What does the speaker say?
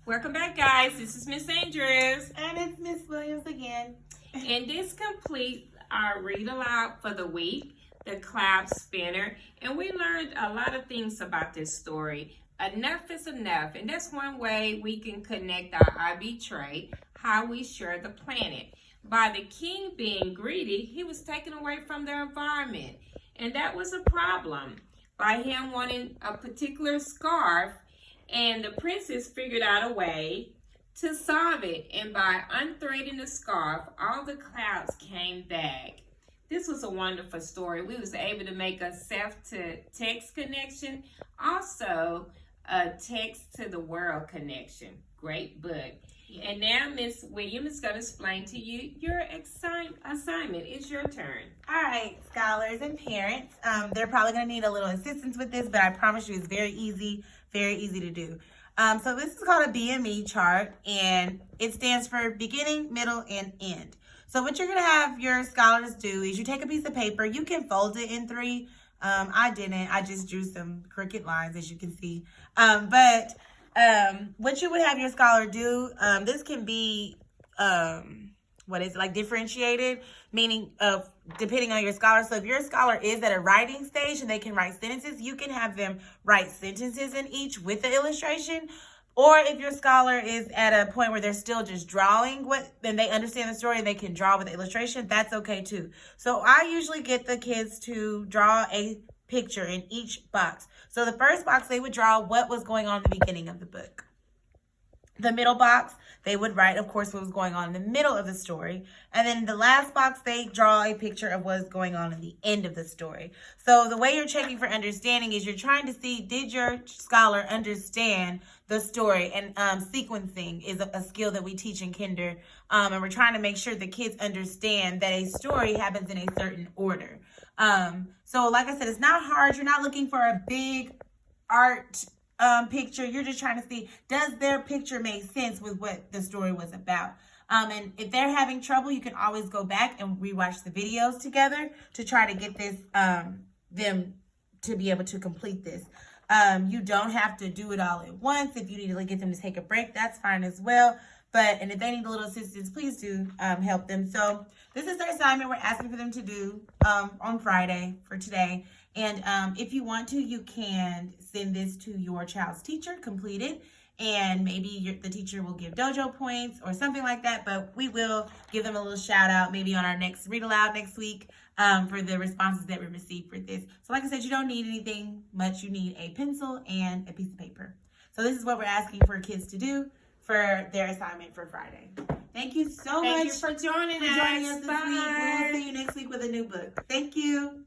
Welcome back, guys. This is Miss Andrews. And it's Miss Williams again. And this completes our read aloud for the week, the cloud spinner. And we learned a lot of things about this story. Enough is enough. And that's one way we can connect our IB trait, how we share the planet. By the king being greedy, he was taken away from their environment. And that was a problem. By him wanting a particular scarf, and the princess figured out a way to solve it. And by unthreading the scarf, all the clouds came back. This was a wonderful story. We was able to make a self-to-text connection. Also, a text-to-the-world connection. Great book. Yeah. And now Miss Williams is going to explain to you your assignment. It's your turn. All right, scholars and parents. They're probably going to need a little assistance with this, but I promise you it's very easy to do. So this is called a BME chart, and it stands for beginning, middle, and end. So what you're going to have your scholars do is you take a piece of paper. You can fold it in three. I didn't. I just drew some crooked lines, as you can see. What you would have your scholar do, this can be, differentiated, meaning depending on your scholar. So if your scholar is at a writing stage and they can write sentences, you can have them write sentences in each with the illustration. Or if your scholar is at a point where they're still just drawing then they understand the story and they can draw with the illustration, that's okay too. So I usually get the kids to draw a picture in each box. So the first box, they would draw what was going on in the beginning of the book. The middle box, they would write, of course, what was going on in the middle of the story. And then the last box, they draw a picture of what's going on in the end of the story. So the way you're checking for understanding is you're trying to see, did your scholar understand the story? And sequencing is a skill that we teach in kinder. And we're trying to make sure the kids understand that a story happens in a certain order. So like I said, it's not hard. You're not looking for a big art picture. You're just trying to see, does their picture make sense with what the story was about? And if they're having trouble, you can always go back and rewatch the videos together to try to get this them to be able to complete this. You don't have to do it all at once. If you need to get them to take a break, that's fine as well. And if they need a little assistance, please do help them. So this is their assignment we're asking for them to do on Friday for today. And if you want to, you can send this to your child's teacher completed. And maybe the teacher will give dojo points or something like that. But we will give them a little shout out maybe on our next read aloud next week for the responses that we received for this. So like I said, you don't need anything much. You need a pencil and a piece of paper. So this is what we're asking for kids to do for their assignment for Friday. Thank you so much for joining us this week. We'll see you next week with a new book. Thank you.